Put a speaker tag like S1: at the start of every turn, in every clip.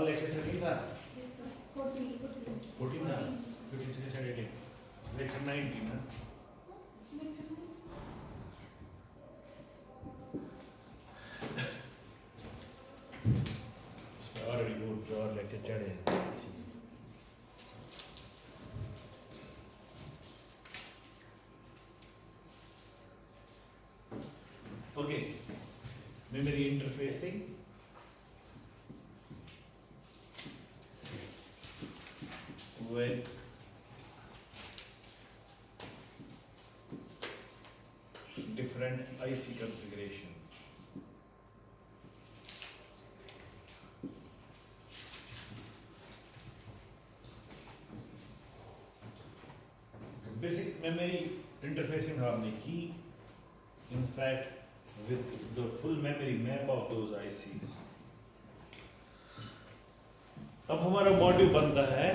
S1: Lecture 13 था,
S2: 14
S1: 14 था, 15, 16, 17, lecture 19 ना। ऑलरेडी वो जो और लेक्चर चढ़े हैं इसीलिए। Okay, memory interfacing with different IC configuration. Basic memory interfacing हमने की, in fact with the full memory map of those ICs. अब हमारा मॉड्यूल बनता है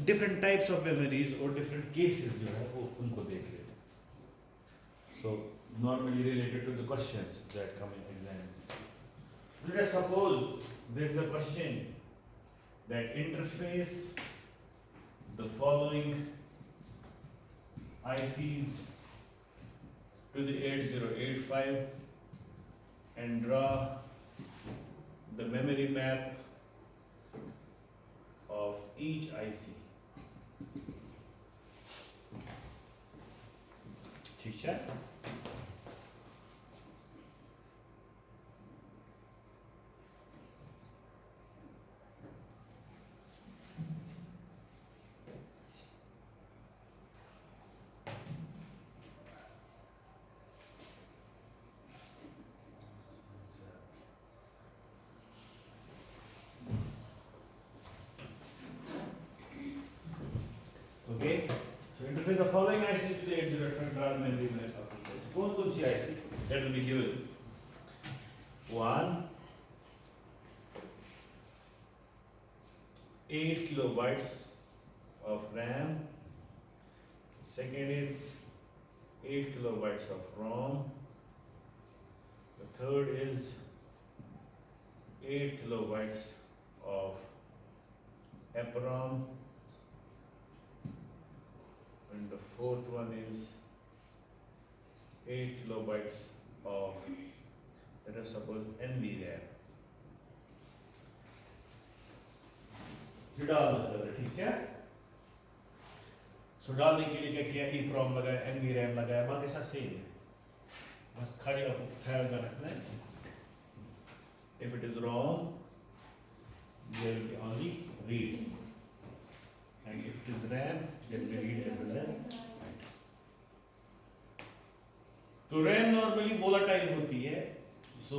S1: different types of memories और different cases जो है वो उनको देख लेते हैं. So normally related to the questions that come in exam. Let us suppose there is a question that interface the following ICs to the 8085 and draw the memory map of each IC. ठीक है? Okay, so interface the following ICs to the 8085 draw the memory map of each IC. कौन सी IC? That will be given. One 8 kilobytes of RAM. Second is 8 kilobytes of ROM. The third is 8 kilobytes of EPROM. And the fourth one is 8 kilobytes of, let us suppose, NVRAM. डाल दो, ठीक है? सो डालने के लिए क्या किया? EPROM लगाया, NVRAM लगाया, बाकी सब सेम है, बस खाली आपको ख्याल में रखना है. If it is wrong, there will be only read, and if it is RAM, there will be read as well as. तो RAM normally volatile होती है, so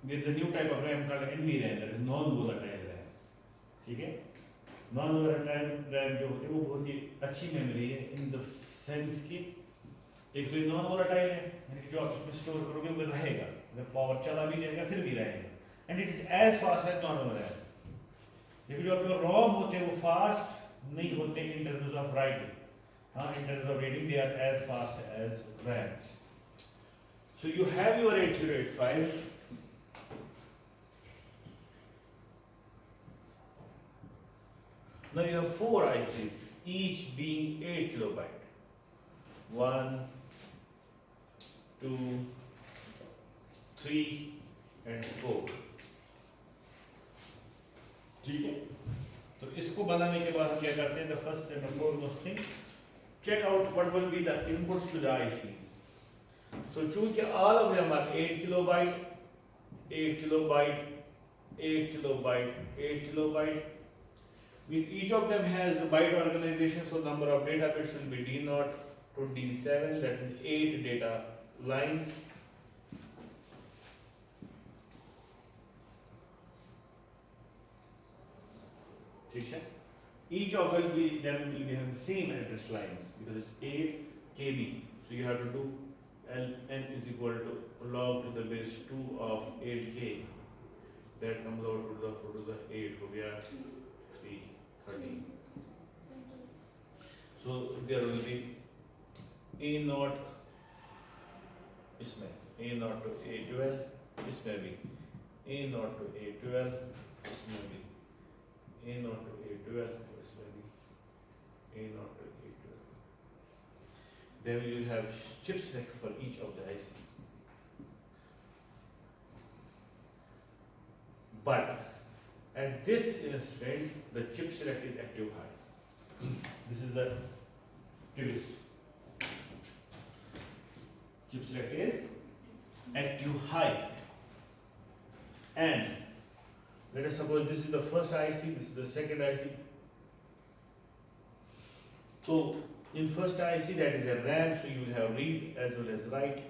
S1: there is a new type of RAM called NVRAM, that is non-volatile RAM. ठीक है? Non-volatile RAM जो होती है वो बहुत ही अच्छी मेमोरी है in the sense कि एक तो नॉन वोलेटाइल है, यानी जो आप इसमें स्टोर करोगे वो रहेगा, अगर पावर चला भी जाएगा फिर भी रहेगा, and it is as fast as normal RAM. लेकिन जो आपके रॉम होते हैं वो फास्ट नहीं होते इन टर्म्स ऑफ राइटिंग. हाँ, in terms of reading they are as fast as RAMs. So you have your 8085. Now you have 4 ICs, each being 8 kilobyte. 1, 2, 3 and 4. ठीक है? तो इसको बनाने के बाद हम क्या करते हैं? The first and the foremost thing, check out what will be the inputs to the ICs. So चूंकि all of them are 8 kilobyte, 8 kilobyte, 8 kilobyte, 8 kilobyte. With each of them has the byte organization, so number of data bits will be D0 to D7, that is 8 data lines. ठीक है? Each of them will be having same address lines because it's 8 KB. So you have to do ln is equal to log to the base 2 of 8K. That comes out to the 8 हो गया 330. So there will be A0 इसमें A0 to A12, इसमें भी A0 to A12, इसमें भी A0 to A12, इसमें भी A0 to A12. Then you will have chip select for each of the ICs. But at this instant, the chip select is active high. This is the twist. Chip select is active high. And let us suppose this is the first IC, this is the second IC. So in first IC, that is a RAM, so you will have read as well as write.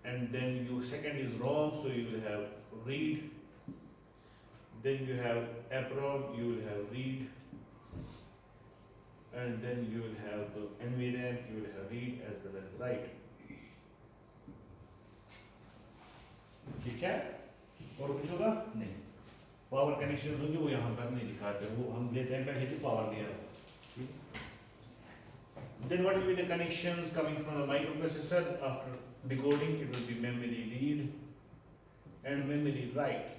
S1: And then you second is ROM, so you will have read. Then you have EPROM, you will have read. And then you will have the NVRAM, you will have read as well as write. ठीक है? और कुछ होगा? नहीं. Power connection होंगे वो यहाँ पर नहीं दिखाते, वो हम लेते हैं पहले तो पावर दिया. Then what will be the connections coming from the microprocessor? After decoding, it will be memory read and memory write.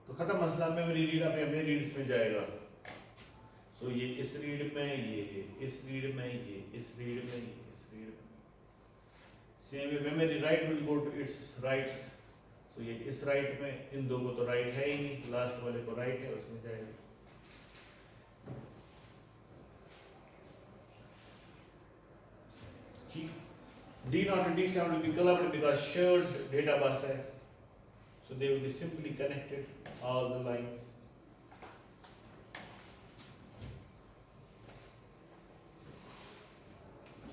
S1: तो खत्म मसला. मेमोरी रीड अपने रीड्स में जाएगा. सो ये इस रीड में, ये इस रीड में, ये इस रीड में, ये इस रीड में. Same way memory write will go to its writes. So ये इस राइट में, इन दो को तो राइट है ही नहीं, लास्ट वाले को राइट है, उसमें जाएगा. ठीक. D0 and D7 will be collabed because shared data bus है. So they will be simply connected, all the lines.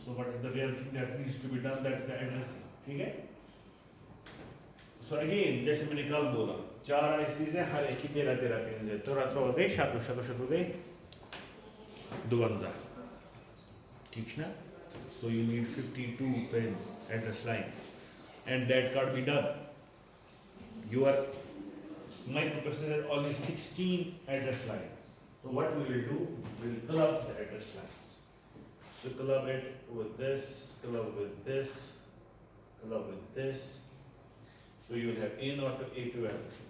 S1: So what is the real thing that needs to be done? That is the addressing. ठीक है? So again, जैसे मैंने कल बोला, 4 ICs हैं, हर एक की 13 पिन है. 13 हो गए, 7 हो गए, 52. ठीक है ना? So you need 52 pins address lines, and that can't be done. Your microprocessor has only 16 address lines. So what we will do, we will club the address lines. So club it with this, club with this, club with this. So you will have A0 to A12.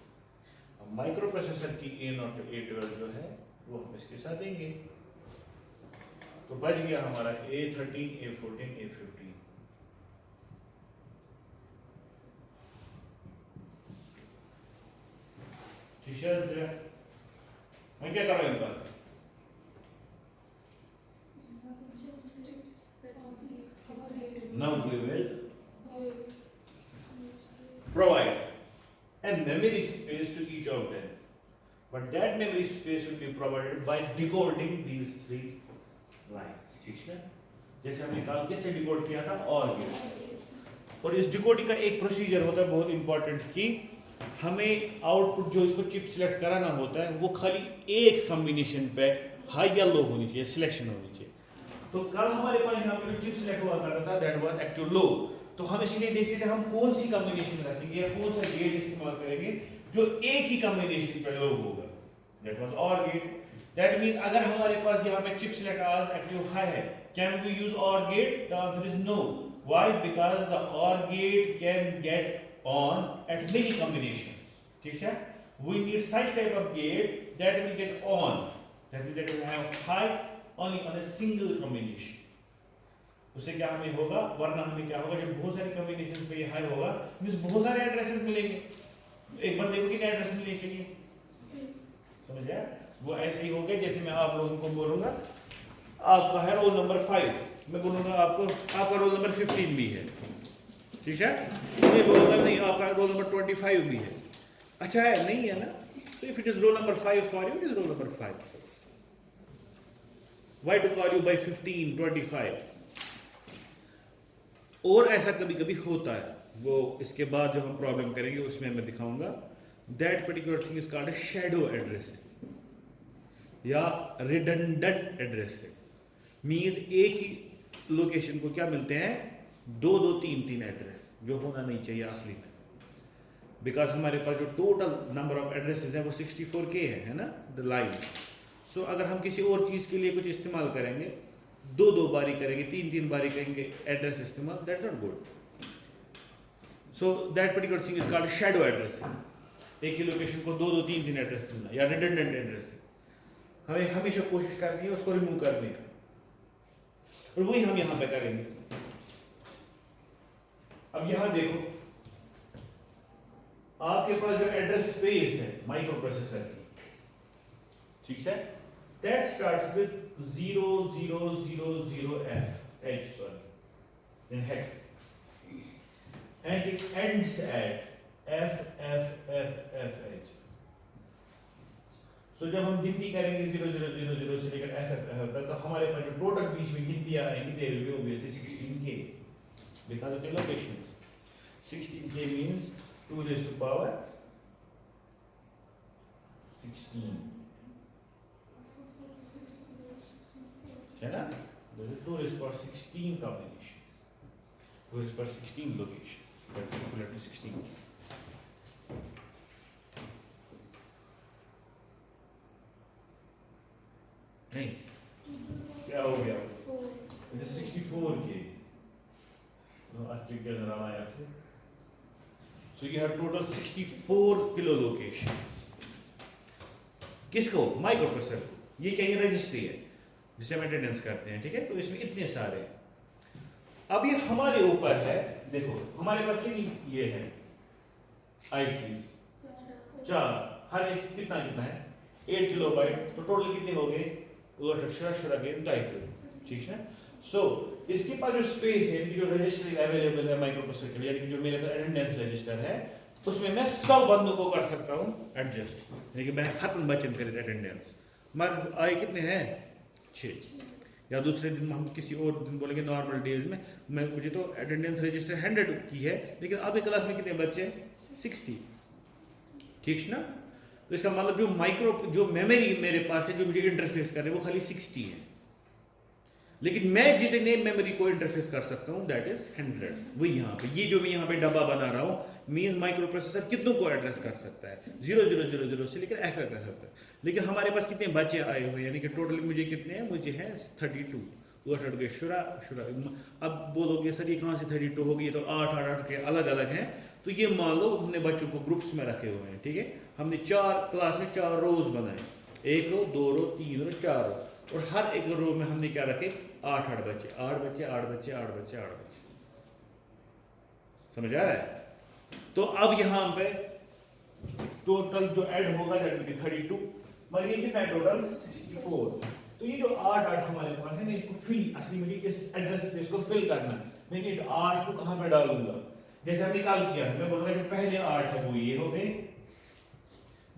S1: अब microprocessor की A0 to A12 जो है, वो हम इसके साथ देंगे. तो बच गया हमारा A13, A14, A15. ठीक है? मैं क्या कर रहा हूँ पर? Now we will provide a memory space to each of them, but that memory space will be provided by decoding these 3 lines. ठीक है? जैसे हमने कल किससे डिकोड किया था? OR gate. और इस डिकोडिंग का एक प्रोसीजर होता है बहुत इंपॉर्टेंट कि हमें आउटपुट जो इसको चिप सिलेक्ट कराना होता है वो खाली एक कॉम्बिनेशन पे हाई या लो होनी चाहिए, सिलेक्शन होनी चाहिए. तो कल हमारे पास यहाँ पे जो चिप सिलेक्ट हुआ करता था दैट वाज एक्टिव लो. तो हम इसलिए देखते थे हम कौन सी कॉम्बिनेशन रखेंगे या कौन सा गेट इस्तेमाल करेंगे जो एक ही कॉम्बिनेशन पे लो होगा. That was OR gate. That means अगर हमारे पास यहाँ पे चिप सिलेक्ट आज एक्टिव हाई है, can we use OR gate? The answer is no. Why? Because the OR gate can gate on at many combinations. ठीक है? We need such type of gate that will get on, that will have high only on a single combination. उससे क्या हमें होगा? वरना हमें क्या होगा? जब बहुत सारी combinations पे ये high होगा, मींस बहुत सारे एड्रेसेस मिलेंगे. एक बंदे को कितने एड्रेस मिलने चाहिए? समझ आया? वो ऐसे ही होगा जैसे मैं आप लोगों को बोलूँगा आपका है रोल नंबर 5, मैं बोलूँगा आपको आपका रोल नंबर 15 भी है. ठीक है? मैं बोलूँगा नहीं आपका रोल नंबर 25 भी है. अच्छा है? नहीं है ना? So if it is roll number 5 for you, it is roll number 5. Why to call you by 15, 25? और ऐसा कभी कभी होता है, वो इसके बाद जब हम प्रॉब्लम करेंगे उसमें मैं दिखाऊंगा. That particular thing is called a shadow addressing या redundant addressing. Means एक ही लोकेशन को क्या मिलते हैं? 2, 3 एड्रेस जो होना नहीं चाहिए असली में. बिकॉज हमारे पास जो टोटल नंबर ऑफ एड्रेसेस है वो 64K है ना, द लाइन. सो अगर हम किसी और चीज़ के लिए कुछ इस्तेमाल करेंगे दो बारी करेंगे, तीन बारी करेंगे एड्रेस इस्तेमाल, that's not good. So that particular thing is called shadow addressing. एक ही लोकेशन को दो तीन एड्रेस देना या रिडंडेंट एड्रेसिंग. हमें हमेशा कोशिश करनी है उसको रिमूव करने की, और वही हम यहां पे करेंगे. अब यहां देखो, आपके पास जो एड्रेस स्पेस है माइक्रो प्रोसेसर की, ठीक है, that starts with 0000F H, sorry, in hex, and it ends at FFFFH. So जब हम गिनती करेंगे 0000 से लेकर FFF तक, तो हमारे पास जो टोटल बीच में गिनतियां आएंगी they will be obviously 16K because of the locations. 16K means 2 raised to power 16, है ना? There is 2 raised to power 16 combination, 2 raised to power 16 location, that is equal to 16. नहीं, क्या हो गया? It is 64K. No, actually क्या जरा आया से? So you have total 64 kilo location. किसको? माइक्रो प्रोसेसर को. ये क्या, ये रजिस्ट्री है जिसे हम अटेंडेंस करते हैं, ठीक है? तो इसमें इतने सारे हैं. अब ये हमारे ऊपर है. देखो हमारे पास कितनी ये है आईसीज, 4, हर एक कितना कितना है 8 किलोबाइट. तो टोटल कितने हो गए? ठीक है. सो इसके पास जो स्पेस है, जो रजिस्टर अवेलेबल है माइक्रो प्रोसेसर के लिए, यानी कि जो मेरे पास अटेंडेंस रजिस्टर है, उसमें मैं सब बंदों को कर सकता हूं एडजस्ट, यानी कि मैं खत्म बचन कर अटेंडेंस. मगर आए कितने हैं? 6. या दूसरे दिन हम किसी और दिन बोलेंगे नॉर्मल डेज में, मैं मुझे तो अटेंडेंस रजिस्टर 100 की है, लेकिन आपकी क्लास में कितने बच्चे? 60. ठीक ना? तो इसका मतलब जो माइक्रो जो मेमोरी मेरे पास है जो मुझे इंटरफेस कर रहे हैं वो खाली 60 है, लेकिन मैं जितने मेमोरी को इंटरफेस कर सकता हूं दैट इज 100. वही यहाँ पे ये जो मैं यहाँ पे डब्बा बना रहा हूँ मींस माइक्रो प्रोसेसर कितनों को एड्रेस कर सकता है 0000 से लेकर FFF तक. लेकिन हमारे पास कितने बच्चे आए हुए, यानी कि टोटल मुझे कितने हैं? मुझे हैं 32. वो हट गए शुरा. अब बोलोगे सर ये कहाँ से 32 होगी, तो 8 के अलग अलग हैं. तो ये मान लो हमने बच्चों को ग्रुप्स में रखे हुए हैं, ठीक है? हमने 4 क्लास में 4 रोज बनाए, 1 रो 2 रो 3 रो 4 रो, और हर एक रो में हमने क्या रखे? 8 बच्चे, 8 बच्चे, 8 बच्चे, 8 बच्चे, 8 बच्चे. समझ आ रहा है? तो अब यहाँ पे टोटल जो ऐड होगा दैट विल बी 32, मगर ये कितना है टोटल? 64. तो ये जो 8 हमारे पास है, मैं इसको फिल, असली मुझे इस एड्रेस स्पेस को फिल करना है. मैं ये 8 को कहां पे डालूंगा? जैसे हमने कल किया है, मैं बोलूंगा जो पहले 8 है वो ये हो गए,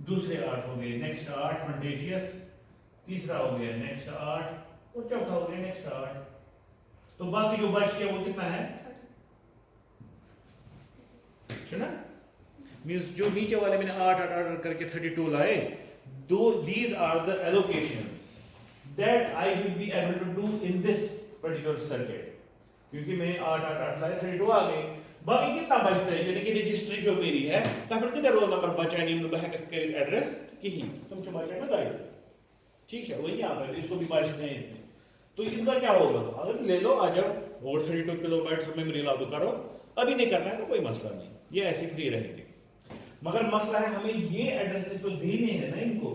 S1: दूसरे 8 हो गए, नेक्स्ट 8 कंटेजियस, तीसरा हो गया नेक्स्ट 8, और चौथा हो गया नेक्स्ट 8. तो बाकी जो बच गया वो कितना है? सुना? मींस जो नीचे वाले मैंने 8 करके 32 लाए, these are the allocations that I will be able to do in this particular circuit. क्योंकि मैंने 8 लाए, 32 आ गए. बाकी कितना बचता है, यानी कि रजिस्ट्री जो मेरी है, तब कितना रोल नंबर बचा नहीं, मैं बह के एड्रेस कहीं तुम जो बचा में दाई. ठीक है, वही यहाँ पर इसको भी बचते हैं. तो इनका क्या होगा? अगर ले लो आ जाओ और 32 किलोबाइट मेमोरी लागू करो. अभी नहीं करना है तो कोई मसला नहीं, ये ऐसे फ्री रहेंगे. मगर मसला है हमें ये एड्रेसेस तो देने हैं ना इनको.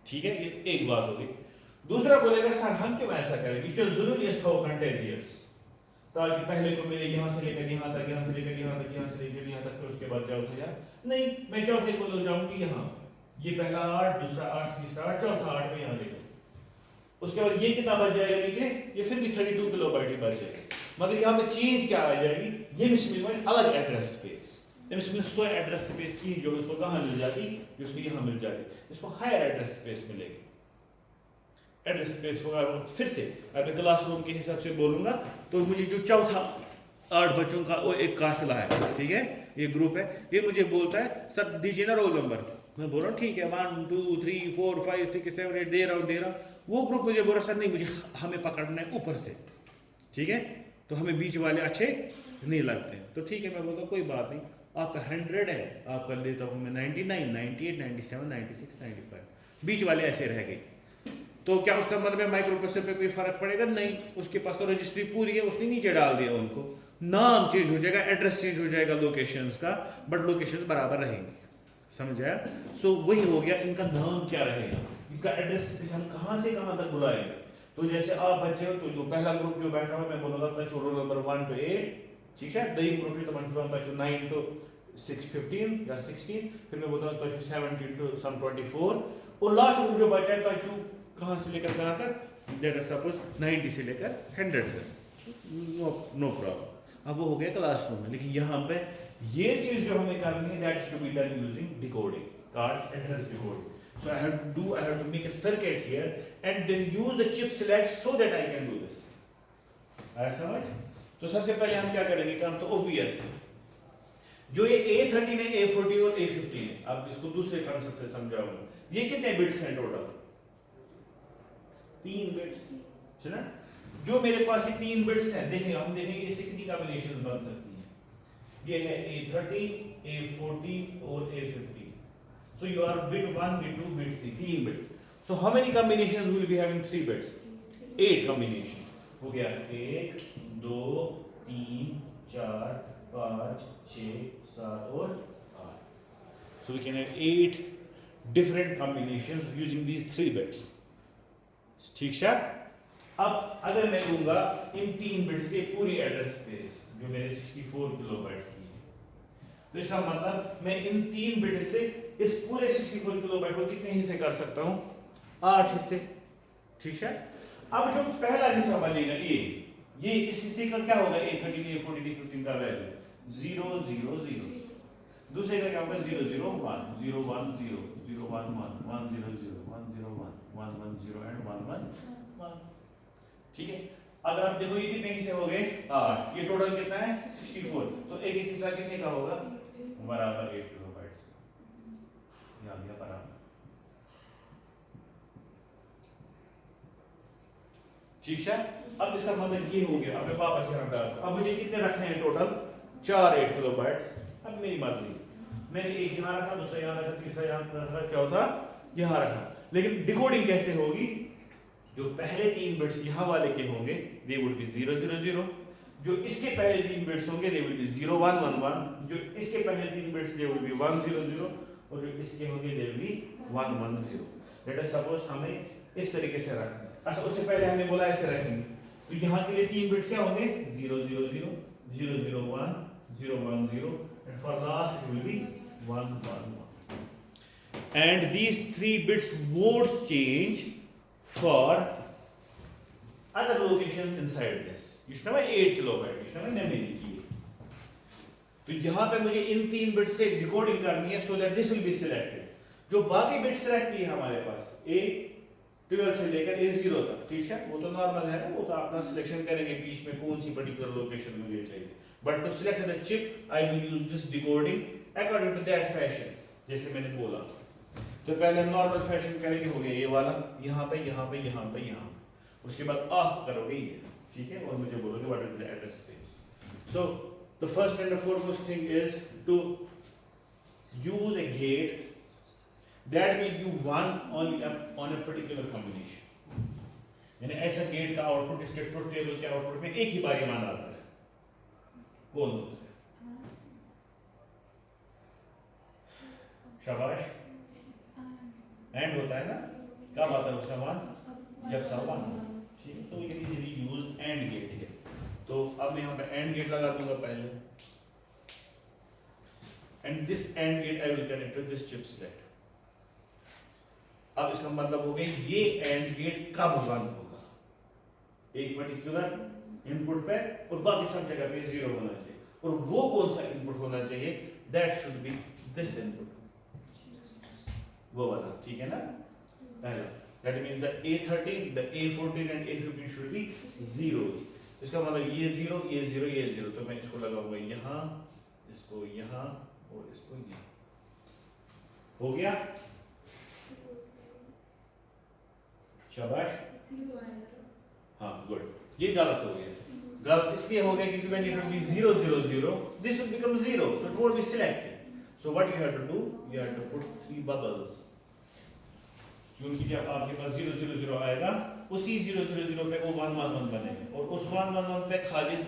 S1: ठीक है, ये एक बात होगी. दूसरा बोलेगा सर हम क्यों ऐसा करेंगे? चलो जरूरी है इसका कंटेजियस, ताकि पहले को मेरे यहाँ से लेकर यहाँ तक, यहाँ से लेकर यहाँ तक, यहाँ से लेकर यहाँ तक, फिर उसके बाद चौथा यार नहीं, मैं चौथे को ले जाऊंगी यहाँ. ये पहला 8, दूसरा 8, तीसरा 8, चौथा 8 में यहाँ ले लो. उसके बाद ये कितना बच जाएगा नीचे? ये फिर भी 32 किलोबाइट ही बच जाएगा. मगर यहाँ पे चीज क्या आ जाएगी? ये मिसमिल अलग एड्रेस स्पेस, इसमें 100 एड्रेस स्पेस की जो इसको कहाँ मिल जाती, जो उसको यहाँ मिल जाती, इसको हायर एड्रेस स्पेस मिलेगी. एड्रेस स्पेस होगा फिर से अगर क्लासरूम के हिसाब से बोलूंगा तो मुझे जो चौथा 8 बच्चों का वो एक काफिला है, ठीक है, ये ग्रुप है, ये मुझे बोलता है सर दीजिए ना रोल नंबर. मैं बोल रहा हूँ ठीक है 1 2 3 4 5 6 7 8 दे रहा हूँ. वो ग्रुप मुझे बोल रहा सर नहीं, मुझे हमें पकड़ना है ऊपर से. ठीक है, तो हमें बीच वाले अच्छे नहीं लगते. तो ठीक है, मैं बोलता हूँ कोई बात नहीं, आपका 100 है, आपका देता हूँ मैं 99, 98, 97, 96, 95, बीच वाले ऐसे रह गए. तो क्या उसका मतलब है माइक्रो प्रोसेसर पे कोई फर्क पड़ेगा? नहीं, उसके पास तो रजिस्ट्री पूरी है, उसने नीचे डाल दिया उनको, नाम चेंज हो जाएगा, एड्रेस चेंज हो जाएगा लोकेशंस का, बट लोकेशंस बराबर रहेंगे। समझ आया? सो वही हो गया, इनका नाम क्या रहेगा, इनका एड्रेस हम कहाँ से कहाँ तक बुलाएंगे। तो जैसे आप बच्चे हो तो जो पहला ग्रुप जो बैठा हो, मैं बोलूँगा बच्चों रोल नंबर 1 to 8, ठीक है। दही ग्रुप जो तमाम बच्चों 9 to 15 या 16, फिर मैं बोलता हूँ बच्चों 17 to some 24, और लास्ट ग्रुप जो बचा है बच्चों कहाँ से लेकर कहाँ तक, लेट अस सपोज 90 से लेकर 100 तक, नो प्रॉब्लम। अब वो हो गया क्लासरूम में, लेकिन यहाँ पे ये चीज जो हमें करनी है, that is to be done using decoding, card address decoding. So I have to make a circuit here and then use the chip select so that I can do this. आया समझ? तो सबसे पहले हम क्या करेंगे, काम तो obvious है। जो ये A13 है, A14 और A15 है, अब इसको दूसरे कांसेप्ट से समझाऊंगा। ये कितने बिट्स हैं टोटल? 3 बिट्स, सुना? जो मेरे पास ये 3 बिट्स हैं, देखेंगे हम, देखेंगे इससे कितनी कॉम्बिनेशन बन सकती हैं। ये है A13, A14 और A15। So you are bit 1, bit 2, bit 3, 3 bit. So how many combinations will be having 3 bits? 8 combination. हो गया 1, 2, 3, 4, 5, 6, 7 और 8. So we can have 8 different combinations using these 3 bits. ठीक है? अब अगर मैं लूंगा इन 3 बिट से पूरी एड्रेस स्पेस जो मेरे 64 किलोबाइट्स की, तो इसका मतलब मैं इन 3 बिट से इस पूरे 64 किलोबाइट को कितने हिस्से कर सकता हूं? 8 हिस्से, ठीक है। अब जो पहला हिस्सा बनेगा ये इस हिस्से का क्या होगा? A13, A14, A15 का वैल्यू 0 0 0। दूसरे का क्या होगा? 0 0 1 0 1 0 0 1 1 1 0 0 1 0 1 1 1 0 एंड 1 1 1, ठीक है। अगर आप देखो ये कितने हिस्से हो गए? 8। ये टोटल कितना है? 64। तो एक एक हिस्सा कितने का होगा? बराबर 8 किलोबाइट्स। ये आ गया बराबर, ठीक है। अब इसका मतलब ये हो गया। अब मैं वापस यहाँ पे आता हूं। अब मुझे कितने रखने हैं टोटल? 4 8 किलोबाइट्स। अब मेरी मर्जी, मैंने एक यहाँ रखा, दूसरा यहाँ रखा, तीसरा यहाँ रखा, चौथा यहाँ रखा। लेकिन डिकोडिंग कैसे होगी? जो पहले 3 बिट्स यहाँ वाले के होंगे दे वुड बी 0 0 0, जो इसके पहले 3 बिट्स होंगे दे वुड बी 0 1 1 1, जो इसके पहले 3 बिट्स दे वुड बी 1 0 0, और जो इसके होंगे they would be 1 1 0। Let us suppose हमें इस तरीके से रखना है। अच्छा, उससे पहले हमने बोला ऐसे रखेंगे, तो यहाँ के लिए 3 बिट्स क्या होंगे? 0 0 0 0 0 1 0 1 0, and for last it will be 1 1 1. And these 3 bits won't change for other location inside this. इसमें 8 किलोबाइट इसमें मेमोरी की है। तो यहाँ पे मुझे इन 3 बिट्स से डिकोडिंग करनी है, so that this will be selected. जो बाकी बिट्स रहती है हमारे पास A12 से लेकर A0 तक, ठीक है, वो तो नॉर्मल है ना, वो तो अपना सिलेक्शन करेंगे बीच में कौन सी पर्टिकुलर लोकेशन मुझे चाहिए। But to select the chip I will use this decoding according to that fashion, जैसे मैंने बोला। तो पहले हम नॉर्मल फैशन करेंगे, हो गया ये वाला, यहाँ पे यहाँ पे यहाँ पे यहाँ पे, उसके बाद आप करोगे ये, ठीक है, और मुझे बोलोगे what is the address space. So the first and the foremost thing is to use a gate that will give one only on a particular combination. यानी ऐसा गेट का आउटपुट इसके ट्रुथ टेबल के आउटपुट में एक ही बार मान आता है, कौन होता है? शाबाश, एंड होता है ना, कब आता है उसका मान? जब सब वन, ठीक है। तो ये इजीली यूज एंड गेट है। तो अब मैं यहाँ पे एंड गेट लगा दूंगा पहले, and this and gate I will connect to this chip select. अब इसका मतलब हो गया ये एंड गेट कब बंद होगा? एक पर्टिकुलर इनपुट पे, और बाकी सब जगह पे 0 होना चाहिए। और वो कौन सा इनपुट होना चाहिए? That should be this input, वो वाला, ठीक है ना, पहला। That means the A13, the A14 and A15 should be 0। इसका मतलब ये 0 ये 0 ये 0, तो मैं इसको लगाऊंगा यहाँ, इसको यहाँ और इसको यहाँ। हो गया? शाबाश, हाँ, गुड। ये गलत हो गया। गलत इसलिए हो गया क्योंकि when it will be 0 0 0, this will become 0, so it won't be selected. So what you have to do? You have to put 3 bubbles. क्योंकि जब आपके पास 000 आएगा उसी 000 पे वो 111 बनेगा और उस 111 पे खालिस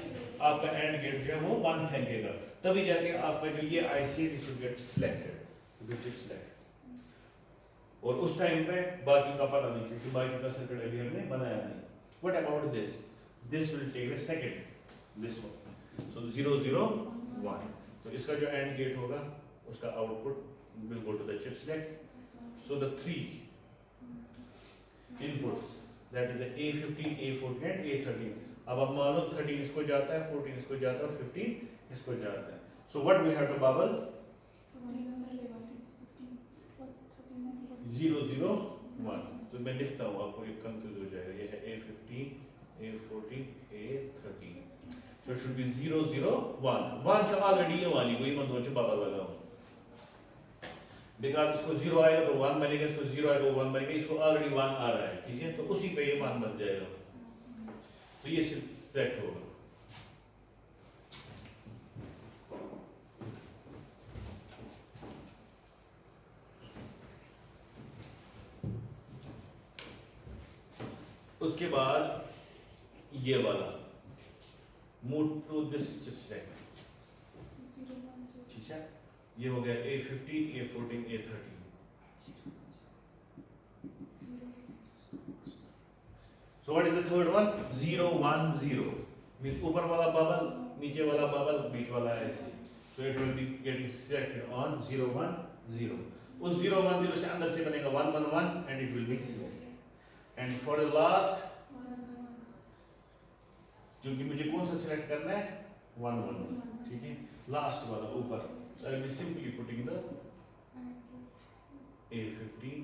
S1: आपका एंड गेट जो है वो 1 फेंकेगा, तभी जाके आपका जो ये IC this will get selected. और उस टाइम पे बाकी का पता नहीं क्योंकि बाकी का सर्किट अभी हमने बनाया नहीं। What about this will take the second this one, so 001। तो इसका जो एंड गेट होगा उसका output will go to the chip select. So the three inputs, that is the A15, A14 and A13. अब आप मान लो 13 इसको जाता है, 14 इसको जाता है और 15 इसको जाता है. So what we have to bubble? 001. तो मैं लिखता हूँ, आपको एक कंफ्यूज हो जाएगा. ये है A15, A14, A13. So it should be 001. One जो already ये वाली वही मैं दो जो bubble लगाऊँ. बिकॉज इसको 0 आएगा तो 1 बनेगा, इसको 0 आएगा तो 1 बनेगा, इसको ऑलरेडी 1 आ रहा है, ठीक है, तो उसी पे ये 1 बन जाएगा, तो ये सेट होगा. उसके बाद ये वाला move to this chip set, ठीक है, ये हो गया A15, A14, A13. So what is the third one? 010 means ऊपर वाला बबल, नीचे वाला बबल, बीच वाला ऐसे. So it will be getting selected on 010. उस 010 से अंदर से बनेगा 111 and it will be selected. And for the last, क्योंकि मुझे कौन सा सिलेक्ट करना है 111, ठीक है, लास्ट वाला ऊपर. So I will be simply putting the A15,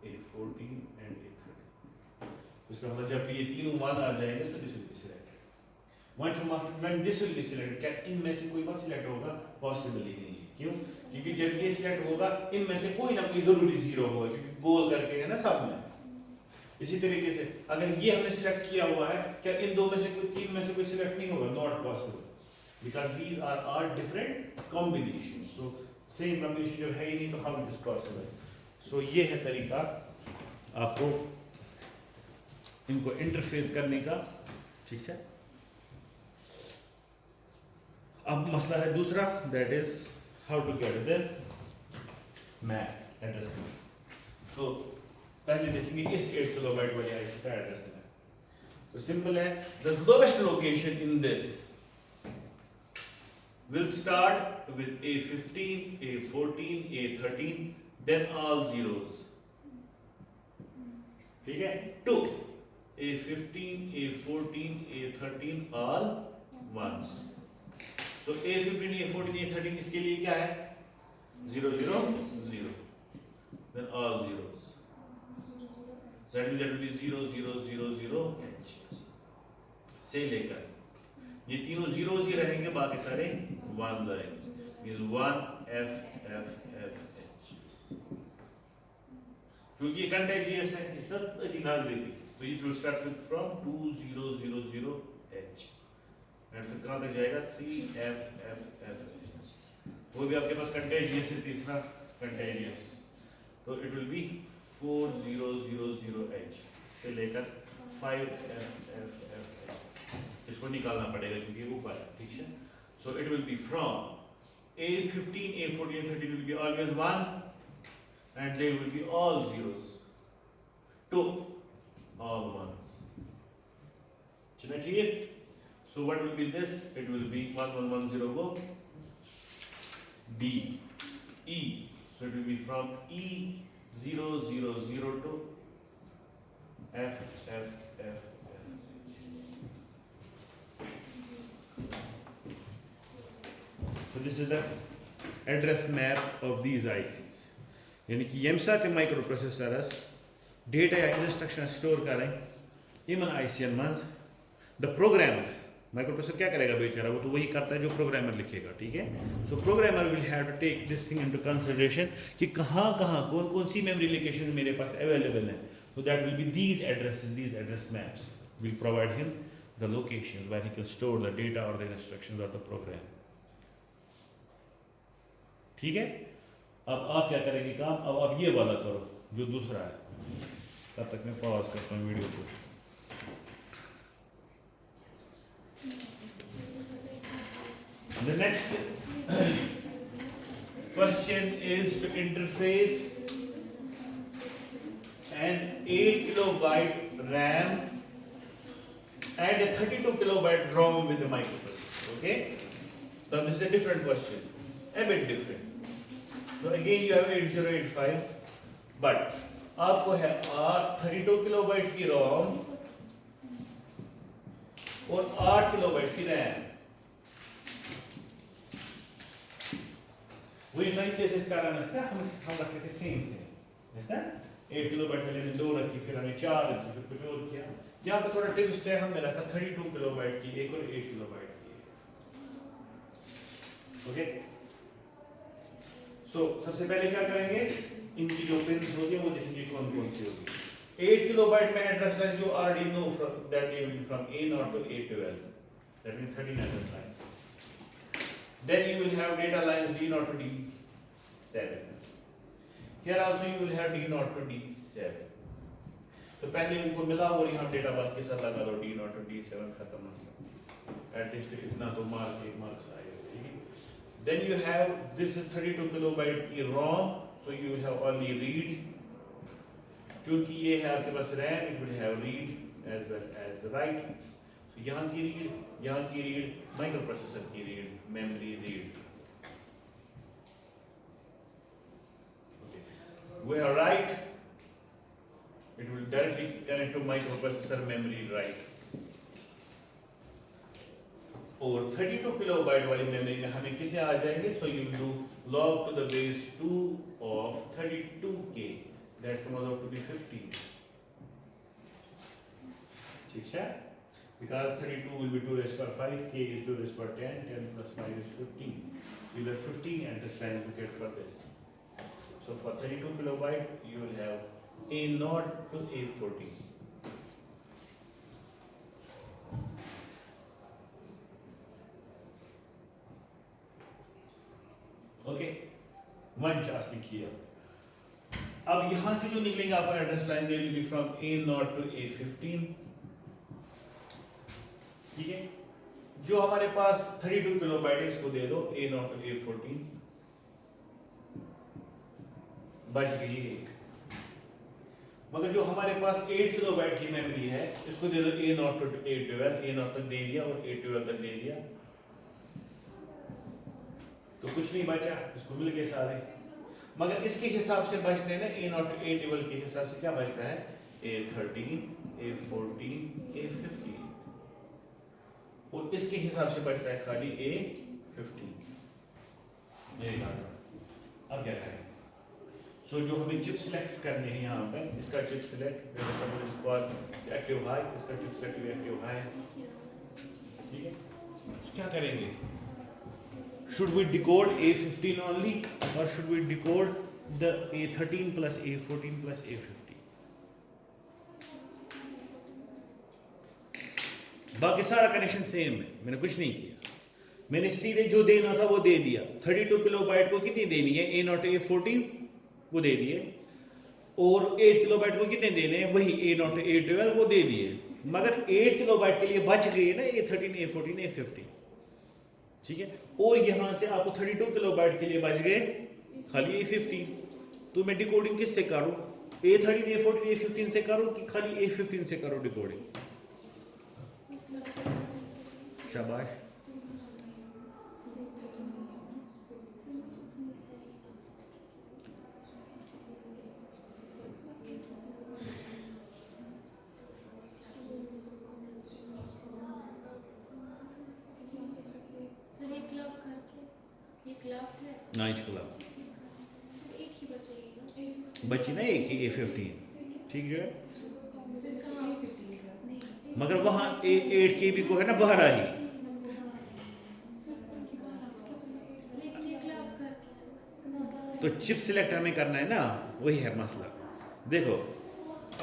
S1: A14 and A13. उसका मतलब जब ये तीनों 1 आ जाएंगे तो this will be selected. When this will be selected, क्या इनमें से कोई बात सिलेक्ट होगा? पॉसिबल ही नहीं है. क्यों? क्योंकि जब ये सिलेक्ट होगा इनमें से कोई ना कोई जरूरी 0 होगा, क्योंकि गोल करके है ना सब में. इसी तरीके से अगर ये हमने सिलेक्ट किया हुआ है, क्या इन दो में से कोई, तीन में से कोई सिलेक्ट नहीं होगा? Not possible, because these are all different combinations. So same combination जब है ही नहीं तो how it is possible? So ये है तरीका आपको इनको इंटरफेस करने का, ठीक है. अब मसला है दूसरा, that is how to get the MAC address. So पहले देखेंगे इस 8 किलोबाइट वाली आईसी का एड्रेस है. तो सिंपल है, the lowest location in this will start with A15, A14, A13, then all zeros. ठीक है, 2 A15, A14, A13 all ones. So A15, A14, A13 इसके लिए क्या है? 0 0 0, then all zeros. That will be 0 0 0 0 H से लेकर ये तीनों zeros ही रहेंगे, बाकी सारे ones आएंगे. Means 1 F F F H. क्योंकि ये contagious है, it's not इतनी नजदीकी, तो it will start with from 2 0 0 0 H and फिर कहाँ तक जाएगा? 3 F F F H. वो भी आपके पास contagious है, तीसरा contagious, तो it will be 4 0 0 0 H से लेकर 5 F F F H. इसको निकालना पड़ेगा क्योंकि ऊपर है, ठीक है. So it will be from A15, A14, A13 will be always 1 and they will be all zeros to all ones. ठीक? So what will be this? It will be 1110 go D E. So it will be from E 0 0 0 to F F F. So this is the address map of these ICs. यानी कि यम साथ micro processors data या instruction store करें इमन ICN मंज the programmer micro processor क्या करेगा बेचारा, वो तो वही करता है जो प्रोग्रामर लिखेगा, ठीक है. So programmer will have to take this thing into consideration कि कहाँ कहाँ कौन कौन सी मेमोरी लोकेशन मेरे पास अवेलेबल है. So that will be these addresses, these address maps will provide him the locations where he can store the data और the instructions of the program. ठीक है. अब आप क्या करेंगे काम, अब आप ये वाला करो जो दूसरा है. तब तक मैं पॉज करता हूँ वीडियो को. The next question is to interface an 8 kilobyte RAM and a 32 kilobyte ROM with a microprocessor. Okay? Now this is a different question, a bit different. So again you have 8085, but आपको है 32 kilobyte की ROM और 8 kilobyte की RAM. वही तरीके से इसका run इसका हम रखते थे सेम इसका 8 किलोबाइट में मैंने 2 रखी, फिर हमने 4 रखी, फिर कुछ और किया. यहाँ पे थोड़ा ट्विस्ट है, हमने रखा 32 किलोबाइट की एक और 8 किलोबाइट की एक. ओके, सो सबसे पहले क्या करेंगे, इनकी जो पिन्स होगी वो देखेंगे कौन कौन सी होगी. 8 kilobyte में एड्रेस लाइन जो already know from that they will be from A0 to A12, that means 13 address lines. Then you will have data lines D0 to D7. Here also you will have D0 to D7. तो पहले उनको मिला और यहाँ data bus के साथ लगा लो D0 to D7 खत्म मसला. एटलीस्ट इतना तो मार्क्स आएगा. ठीक है. Then you have this is 32 kilobyte की ROM, so you will have only read. क्योंकि ये है आपके पास RAM, it will have read as well as write. So यहाँ की रीड, माइक्रोप्रोसेसर की read, memory read. Okay. We have write, it will directly connect to microprocessor memory write. और 32 kilobyte वाली memory में हमें कितने आ जाएंगे, so you will do log to the base 2 of 32k. That comes out to be 15. ठीक है? Because 32 will be 2 raised to power 5, k is 2 raised to power 10, 10 plus 5 is 15. You will have 15 address lines to get for this. So for 32 kilobyte, you will have A0 to A14. Okay, one just here. अब यहां से जो निकलेंगे आपका address line they will be from A0 to A15. ठीक है. जो हमारे पास 32 किलोबाइट है इसको दे दो A0 to A14, बच गई एक. मगर जो हमारे पास 8 किलोबाइट की मेमोरी है इसको दे दो A0 to A12. A0 तक दे दिया और A12 तक दे दिया, तो कुछ नहीं बचा, इसको मिल गए सारे. मगर इसके हिसाब से बचते हैं ना, A0 to A12 के हिसाब से क्या बचता है, A13, A14, A15, और इसके हिसाब से बचता है खाली A15. अब क्या करें, सो जो हमें चिप सिलेक्ट करने हैं यहाँ पर, इसका चिप सिलेक्ट एक्टिव हाई, इसका चिप सिलेक्ट एक्टिव हाई. ठीक है, क्या करेंगे, should we decode A15 only or should we decode the A13 plus A14 plus A15? बाकी सारा कनेक्शन सेम है, मैंने कुछ नहीं किया, मैंने सीधे जो देना था वो दे दिया. 32 किलोबाइट को कितनी देनी है, A0 to A14 वो दे दिए, और 8 किलोबाइट को कितने देने हैं, वही A0 to A12 वो दे दिए. मगर 8 किलोबाइट के लिए बच गए ना A13, A14, A15. ठीक है, और यहां से आपको 32 किलोबाइट के लिए बच गए खाली A15. तो मैं डिकोडिंग किससे करूं, A13, A14, A15 से करूं कि खाली A15 से करूं डिकोडिंग? शाबाश. बची ना एक ही A15. ठीक जो है, मगर वहां A8 की भी को है ना बाहर आई, तो चिप सिलेक्ट हमें करना है ना, वही है मसला. देखो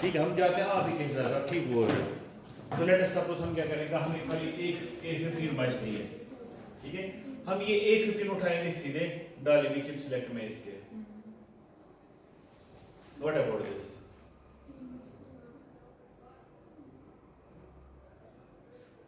S1: ठीक है, हम जाते हैं आप ही के साथ, ठीक बोल रहे. तो लेट अस सपोज हम क्या करेंगे, हमें खाली एक A15 बचती है. ठीक है, हम ये A15 उठाएंगे, सीधे डालेंगे चिप सिलेक्ट में इसके. What about this?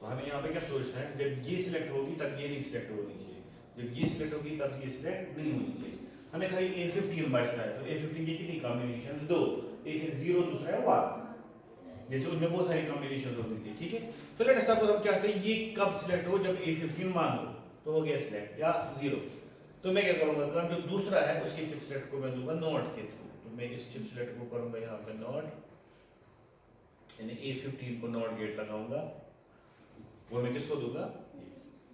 S1: तो हमें यहाँ पे क्या सोचना है, जब ये सिलेक्ट होगी तब ये नहीं सिलेक्ट होनी चाहिए, जब ये सिलेक्ट होगी तब ये सिलेक्ट नहीं होनी चाहिए। हमें खाली A15 बचता है, तो A15 की कितनी कॉम्बिनेशन, दो, एक है 0 दूसरा है 1, जैसे उनमें बहुत सारी कॉम्बिनेशन होती थी, ठीक है। तो लेट अस सपोज हम चाहते हैं ये कब सिलेक्ट हो, जब A15 1 हो तो हो गया सिलेक्ट, या 0। तो मैं क्या करूंगा, जो दूसरा है उसके चिप सिलेक्ट को मैं दूंगा नॉट के थ्रू, तो मैं इस चिप सिलेक्ट को करूंगा यहाँ पे नॉट, यानी A15 को नॉट गेट लगाऊंगा, वो मैं किसको दूंगा,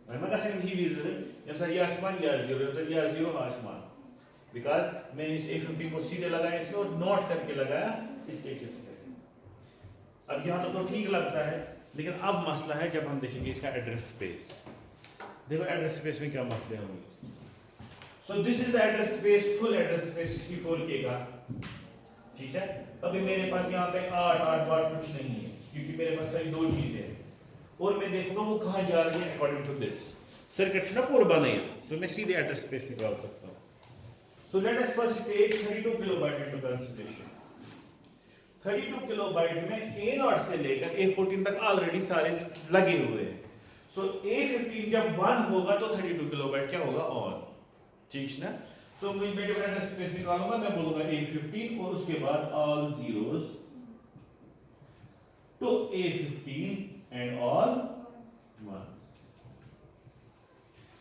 S1: मैं मगर सेकंड ही विजिबल, जब सर ये आसमान या 0, जब सर ये 0 आसमान, बिकॉज़ मैंने इस A15 को सीधे लगाया इसमें और नॉट करके लगाया इसके चिप से। अब यहाँ तो ठीक लगता है, लेकिन अब मसला है जब हम देखेंगे इसका एड्रेस स्पेस। देखो एड्रेस स्पेस में क्या मसले होंगे। So this is the address space, full address space 64K का, ठीक है। अभी मेरे पास यहाँ पे 8 बार कुछ नहीं है, क्योंकि मेरे पास खाली दो चीजें हैं, और मैं देखूंगा वो कहाँ जा रही है अकॉर्डिंग टू दिस सर्किट ना पूरा बनाया, सो मैं सीधे एड्रेस स्पेस निकाल सकता हूँ। So let us first take 32 kilobyte into consideration. 32 kilobyte में A0 से लेकर A14 तक ऑलरेडी सारे लगे हुए हैं। सो A15 जब 1 होगा तो 32 किलोबाइट क्या होगा, ऑन, ठीक ना। सो मैं जब एड्रेस स्पेस निकालूंगा मैं बोलूंगा A15 और उसके बाद all zeros to A15 and all ones.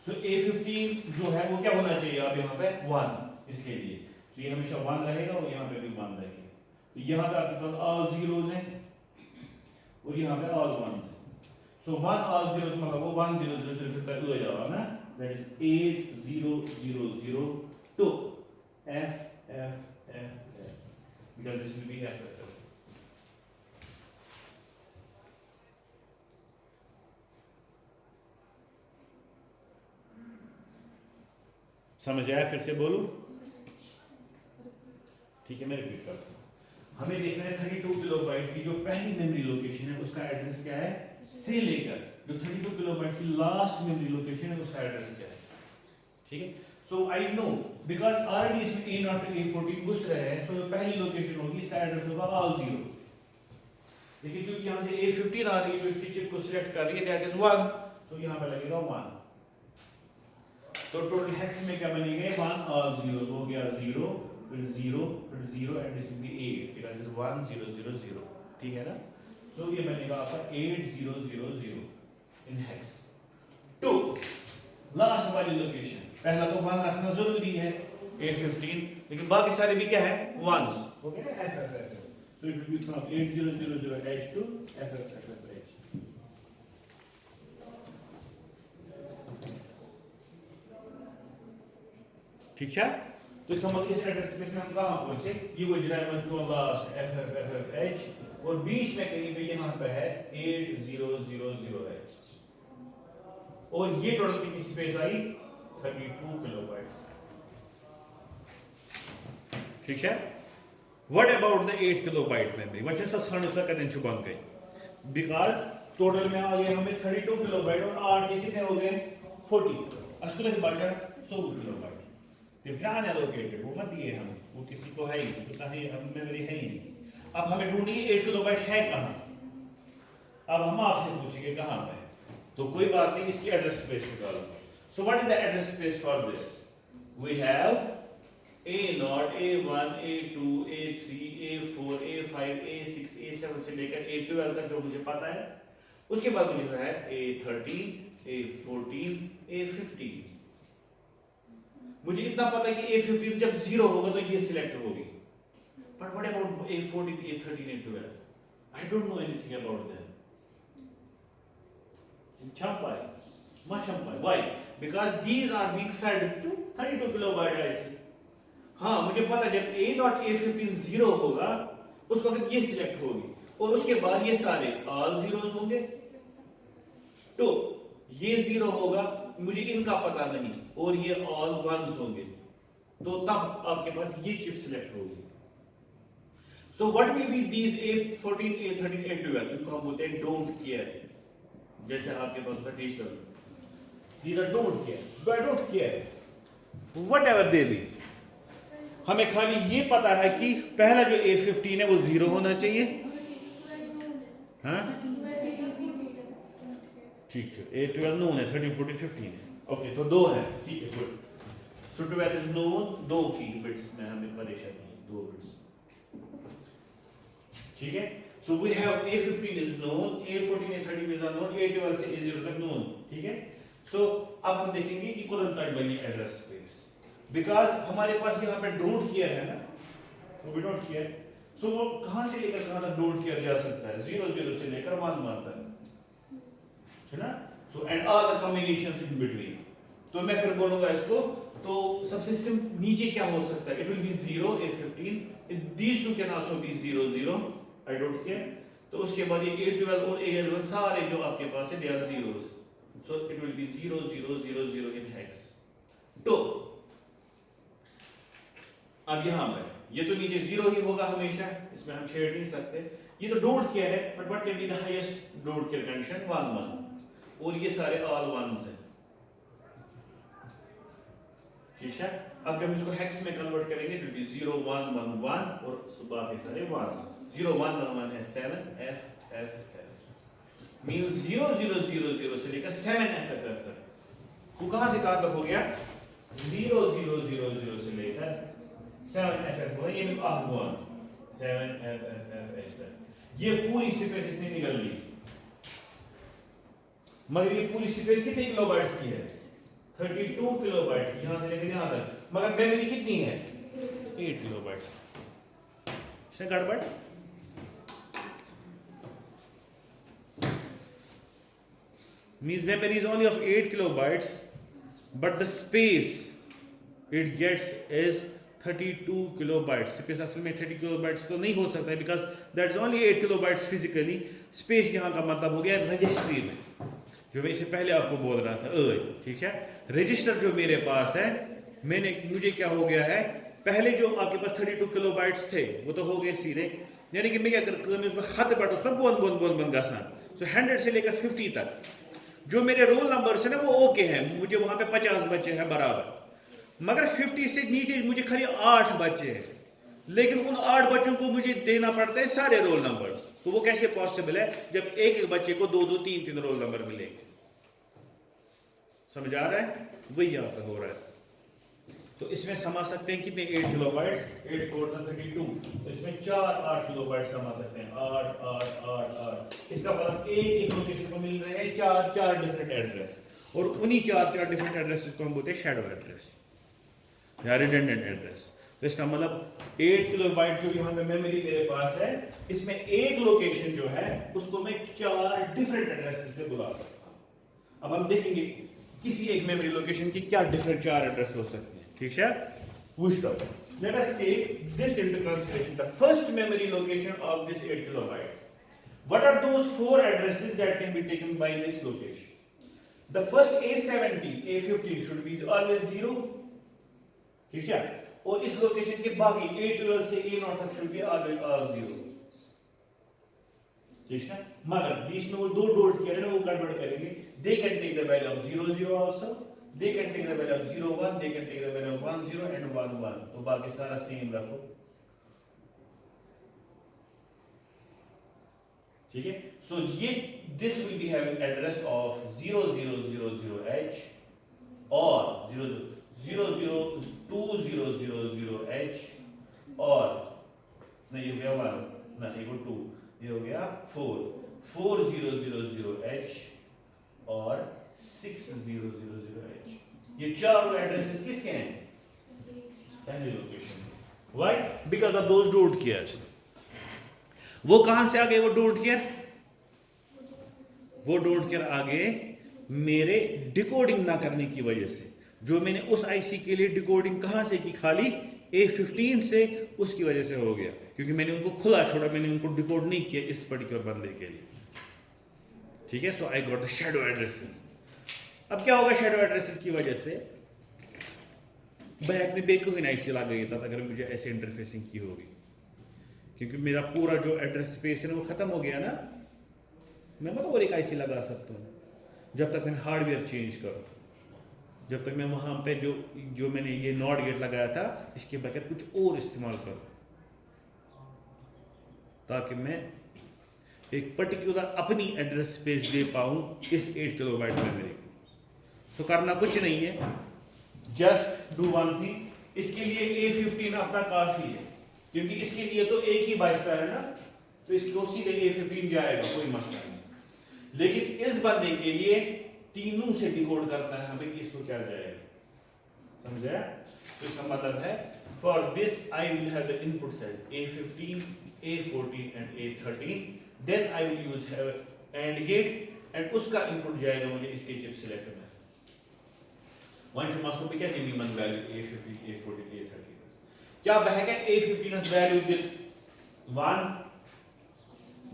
S1: So A15 जो है वो क्या होना चाहिए, अब यहाँ पे 1 इसके लिए, तो ये हमेशा 1 रहेगा और यहाँ पे भी 1 रहेगा। तो यहाँ पे आपके पास ऑल जीरोस हैं और यहाँ पे ऑल वंस हैं। सो 1 ऑल जीरोस मतलब वो 1 0 0 0 तक हो जाएगा ना, that is 8 0 0 0 to F F F F, because this will be F F F. समझ आया, फिर से बोलूं, ठीक है मैं रिपीट करता हूँ। हमें देखना है 32 किलोबाइट की जो पहली मेमोरी लोकेशन है उसका एड्रेस क्या है, से लेकर जो 32 किलोबाइट की लास्ट मेमोरी लोकेशन है उसका एड्रेस क्या है, ठीक है। So I know because already इसमें A0 to A14 घुस रहे हैं, सो जो पहली लोकेशन होगी इसका एड्रेस होगा ऑल जीरो। लेकिन जो यहां से A15 आ रही है जो इसकी चिप को सिलेक्ट कर रही है दैट इज 1, तो यहां पे लगेगा 1। तो टोटल हेक्स में क्या बनेगा, 1 ऑल जीरो हो गया 0 फिर 0 फिर 0 and this will B 8 because this 1 0 0 0, ठीक है ना। सो ये बनेगा आपका 8 0 0 0 इन हेक्स। टू लास्ट वाली लोकेशन, पहला तो 1 रखना जरूरी है A15, लेकिन बाकी सारे भी क्या है 1, हो गया ना FFF। So it will B from 8 0 0 0 H to FFF H। ठीक है, तो इसका मतलब इस एड्रेस स्पेस में हम कहां पहुंचे, ये वो जरा जो लास्ट FFF H और बीच में कहीं पे यहां पे है 8 0 0 0 H, और ये टोटल कितनी स्पेस आई 32 किलोबाइट्स, ठीक है। What about the 8 kilobyte memory, वचन सक्षण उसका कदन छुपन गए, बिकॉज़ टोटल में आ गए हमें 32 किलोबाइट और 8 के कितने हो गए 40, असली में बचा 100 किलोबाइट। तो क्या एलोकेटेड वो मत दिए हम, वो किसी को है ही नहीं, तो कहीं हम मेमोरी है ही नहीं। अब हमें ढूंढनी 8 किलोबाइट है कहां, अब हम आपसे पूछेंगे कहां पे है, तो कोई बात नहीं, इसकी एड्रेस स्पेस निकालो। So what is the address space for this, we have A0 A1 A2 A3 A4 A5 A6 A7 से लेकर A12 तक जो मुझे पता है, उसके बाद मुझे है A13 A14 A15। मुझे इतना पता है कि A15 जब 0 होगा तो ये सिलेक्ट होगी, but what about A14 A13 A12, I don't know anything about them. Champai, much champai. Why? Because these are being fed to 32 kilobyte IC. हाँ मुझे पता जब A0 A15 0 होगा उस वक्त ये सिलेक्ट होगी, और उसके बाद ये सारे ऑल जीरोस होंगे, तो ये 0 होगा मुझे इनका पता नहीं, और ये ऑल वंस होंगे, तो तब आपके पास ये चिप सिलेक्ट होगी। So what will be these A14 A13 A12, इनको हम बोलते हैं डोंट केयर, जैसे आपके पास होता है digital, these are don't care, but I don't care whatever they be। हमें खाली ये पता है कि पहला जो A15 है वो 0 होना चाहिए, हाँ ठीक है, A12 नोन है, 13 14 15 है। ओके, तो 2 है, ठीक है, गुड। So 12 is known, 2 की बिट्स में हमें परेशानी है, 2 बिट्स, ठीक है। So we have A15 is known, A14 A13 is unknown, A12 से A0 तक known, ठीक है। So अब हम देखेंगे equivalent binary address space, because हमारे पास यहाँ पे डोंट केयर है ना, वो भी डोंट केयर, सो वो कहाँ से लेकर कहाँ तक डोंट केयर जा सकता है, 0 0 से लेकर 1 1 तक, है ना। So and all the combinations in between, तो मैं फिर बोलूंगा इसको, तो सबसे सिंपल नीचे क्या हो सकता है, it will be 0 A15, these two can also be 0 0, I don't care. तो उसके बाद ये A12 और A11 सारे जो आपके पास है they are zeros, so it will be 0 0 0 0 in hex. तो अब यहां पे ये तो नीचे 0 ही होगा हमेशा, इसमें हम छेड़ नहीं सकते, ये तो डोंट केयर है, but what can be the highest don't care condition, 1 1, और ये सारे ऑल वंस हैं, ठीक है। अब जब इसको हेक्स में कन्वर्ट करेंगे तो भी 0 1 1 1 और बाकी सारे 1, 0 1 1 1 है 7 F F F, मींस 0 0 0 0 से लेकर 7 F F F तक, वो कहां से कहां तक हो गया, 0 0 0 0 से लेकर 7 F F, ये भी आप 1 7 F F F H तक, ये पूरी स्पेस इसने निकल ली, मगर ये पूरी स्पेस कितने किलोबाइट्स की है, 32 किलोबाइट्स, यहां से लेकर यहां तक, मगर मेमोरी कितनी है, 8 किलोबाइट्स, इसमें गड़बड़, means memory is only of 8 kilobytes, but the space it gets is 32 kilobytes, space असल में 30 किलोबाइट्स तो नहीं हो सकता है, because that is only 8 kilobytes physically, space यहाँ का मतलब हो गया रजिस्ट्री में, जो मैं इससे पहले आपको बोल रहा था, ठीक है। रजिस्टर जो मेरे पास है, मुझे क्या हो गया है, पहले जो आपके पास 32 किलोबाइट्स थे वो तो हो गए सीधे, यानी कि मैं क्या कर उसमें हद बट उसमें बोन बोन बोन बोन गसान, सो 100 से लेकर 50 तक जो मेरे रोल नंबर्स है ना वो ओके हैं, मुझे वहां पे 50 बच्चे हैं बराबर, मगर 50 से नीचे मुझे खाली 8 बच्चे हैं, लेकिन उन 8 बच्चों को मुझे देना पड़ता है सारे रोल नंबर्स, तो वो कैसे पॉसिबल है जब एक एक बच्चे को 2 2 3 3 रोल नंबर मिलेंगे, समझ आ रहा है, वही यहाँ पे हो रहा है। तो इसमें समा सकते हैं कितने, 8 किलोबाइट्स, 8 4 32, तो इसमें 4 8 किलोबाइट समा सकते हैं, 8 8 8 8, इसका मतलब एक लोकेशन को मिल रहे हैं 4 4 डिफरेंट एड्रेस, और उन्हीं 4 4 डिफरेंट एड्रेस को हम बोलते हैं शैडो एड्रेस या रिडंडेंट एड्रेस। तो इसका मतलब 8 किलोबाइट जो यहाँ पे मेमोरी मेरे पास है, इसमें एक लोकेशन जो है उसको मैं 4 डिफरेंट एड्रेस से बुला सकता हूँ। अब हम देखेंगे किसी एक मेमोरी लोकेशन की क्या डिफरेंट 4 एड्रेस हो सकते हैं, ठीक है। Let us take this into consideration, the first memory location of this 8 kilobyte. What are those 4 addresses that can be taken by this location? The first A17, A15 should be always 0, ठीक है, और इस location के बाकी A12 से A0 तक should be always all 0, ठीक है। मगर बीच में वो 2 डॉट किया है ना, वो गड़बड़ करेंगे, they can take the value of 0 0 also, they can take the value of 0 1, they can take the value of 1 0 and 1 1, तो बाकी सारा सेम रखो, ठीक है। सो ये this will be having address of 0 0 0 0 H और 0 0 0 2 0 0 0 H, और नहीं ये हो गया 1, नहीं वो 2, ये हो गया 4 4 0 0 0 H और 6 0 0 0 H, ये चारों एड्रेसेस किसके हैं, पहले location. Why, because of those don't cares. वो कहां से आ गए, वो डोंट केयर, वो डोंट केयर आ गए मेरे डिकोडिंग ना करने की वजह से, जो मैंने उस आईसी के लिए डिकोडिंग कहां से की, खाली A15 से, उसकी वजह से हो गया, क्योंकि मैंने उनको खुला छोड़ा, मैंने उनको डिकोड नहीं किया इस पर्टिकुलर बंदे के लिए, ठीक है। So I got the shadow addresses. अब क्या होगा शैडो एड्रेसेस की वजह से, बैक में बेवकूफी आईसी लग गई था अगर मुझे ऐसे इंटरफेसिंग की होगी, क्योंकि मेरा पूरा जो एड्रेस स्पेस है वो खत्म हो गया ना, मैं मतलब और एक आईसी लगा सकता हूँ जब तक मैं हार्डवेयर चेंज करूँ, जब तक मैं वहाँ पे जो मैंने ये नॉट गेट लगाया था इसके बगैर कुछ और इस्तेमाल करूँ, ताकि मैं एक पर्टिकुलर अपनी एड्रेस स्पेस दे पाऊँ इस 8 किलोबाइट मेमोरी को। सो करना कुछ नहीं है, जस्ट डू वन थिंग, इसके लिए A15 अपना काफ़ी है, क्योंकि इसके लिए तो एक ही बचता है ना, तो इसको सीधे A15 जाएगा, कोई मसला नहीं। लेकिन इस बंदे के लिए तीनों से डिकोड करना है हमें कि इसको क्या जाएगा, समझा? तो इसका मतलब है for this I will have the input set A15, A14 and A13, then I will use have and gate एंड उसका इनपुट जाएगा मुझे इसके चिप सिलेक्टर में। One should must be getting me one value A15, A14, A13. क्या बहेगा A15 value with 1?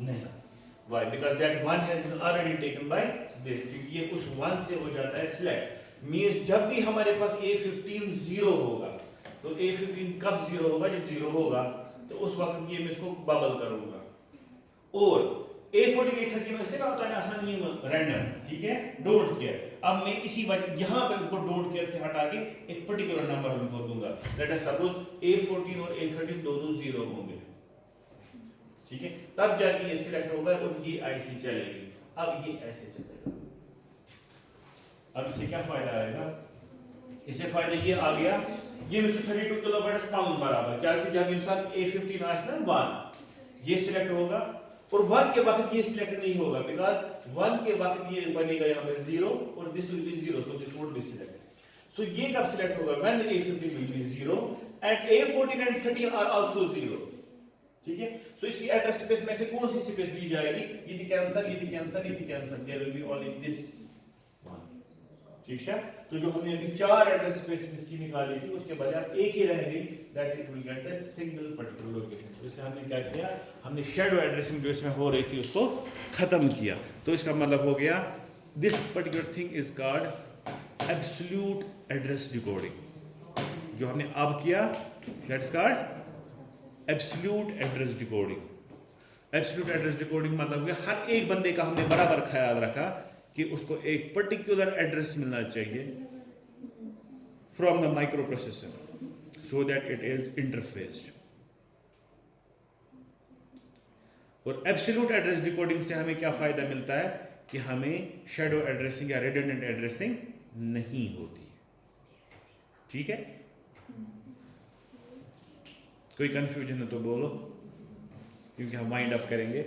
S1: नहीं। Why? Because that one has been already taken by this, क्योंकि ये उस 1 से हो जाता है सिलेक्ट। मींस जब भी हमारे पास A15 0 होगा, तो A15 कब 0 होगा? जब 0 होगा तो उस वक्त ये मैं इसको बबल करूंगा। और A14, A13 में इससे क्या होता है ना, आसान नहीं रैंडम, ठीक है, डोंट केयर। अब मैं इसी वक्त यहाँ पे उनको डोंट केयर से हटा के एक पर्टिकुलर नंबर उनको दूंगा। लेट अस सपोज A14 और A13 दोनों 0 होंगे, ठीक है, तब जाके ये सिलेक्ट होगा और ये आईसी चलेगी। अब ये ऐसे चलेगा। अब इससे क्या फायदा आएगा? इससे फायदा ये आ गया, ये मिशन 32 किलोबाइट स्पाउंड बराबर क्या है, जब इंसान A15 आए ना 1 ये सिलेक्ट होगा और 1 के वक्त ये सिलेक्ट नहीं होगा, बिकॉज़ 1 के वक्त ये बनेगा यहाँ पे 0 और this will be 0, so this won't be select. So ये कब सिलेक्ट होगा? When A15 will be 0 and A14 and 13 are also 0, ठीक है। सो इसकी एड्रेस स्पेस में से कौन सी स्पेस ली जाएगी? यदि कैंसिल, यदि कैंसिल, यदि cancel, there will be only this one, ठीक है। तो जो हमने अभी 4 एड्रेस स्पेस इसकी निकाली थी उसके बजाय एक ही रह गई, that it will get a single particular location. तो इससे हमने क्या किया, हमने शैडो एड्रेसिंग जो इसमें हो रही थी उसको खत्म किया। तो इसका मतलब हो गया this particular thing is called absolute address decoding. जो हमने अब किया that is called absolute address decoding. Absolute address decoding मतलब कि हर एक बंदे का हमने बराबर ख्याल रखा कि उसको एक पर्टिकुलर एड्रेस मिलना चाहिए from the micro processor so that it is interfaced. और एब्सोल्यूट एड्रेस डिकोडिंग से हमें क्या फायदा मिलता है कि हमें शैडो एड्रेसिंग या रिडंडेंट एड्रेसिंग नहीं होती, ठीक है। कोई कंफ्यूजन है तो बोलो, क्योंकि हम वाइंड अप करेंगे।